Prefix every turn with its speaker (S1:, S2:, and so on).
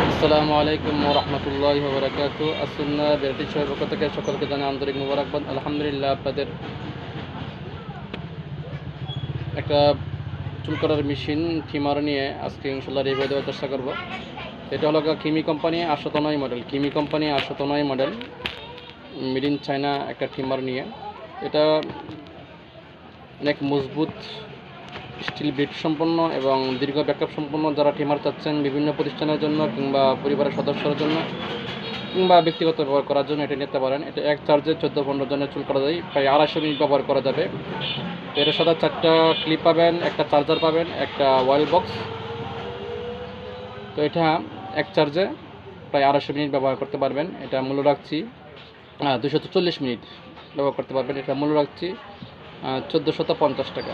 S1: আসসালামু আলাইকুম ওয়া রাহমাতুল্লাহি ওয়া বারাকাতুহু। আসুন্না বিরটি শোয়ের পক্ষ থেকে সকলকে জানাই আন্তরিক মোবারকবাদ। আলহামদুলিল্লাহ, আপনাদের একটা চুল করার মেশিন ট্রিমার নিয়ে আজকে ইনশাল্লাহ রিভিউ দেওয়ার চেষ্টা করব। এটা হলো কিমি কোম্পানি 809 মডেল, কিমি company 809 model, made in China একটা ট্রিমার নিয়ে। এটা অনেক মজবুত স্টিল ব্লেড সম্পন্ন এবং দীর্ঘ ব্যাকআপ সম্পন্ন। যারা ট্রিমার চাচ্ছেন বিভিন্ন প্রতিষ্ঠানের জন্য কিংবা পরিবারের সদস্যের জন্য কিংবা ব্যক্তিগত ব্যবহার করার জন্য এটা নিতে পারেন। এটা এক চার্জে 14-15 জনের চুল করা যায়, প্রায় 250 মিনিট ব্যবহার করা যাবে। তো এটার সাথে 4টা ক্লিপ পাবেন, একটা চার্জার পাবেন, একটা অয়েল বক্স। তো এটা এক চার্জে প্রায় 250 মিনিট ব্যবহার করতে পারবেন। এটা মূল্য রাখছি 240 মিনিট ব্যবহার করতে পারবেন। এটা মূল্য রাখছি 1450 টাকা।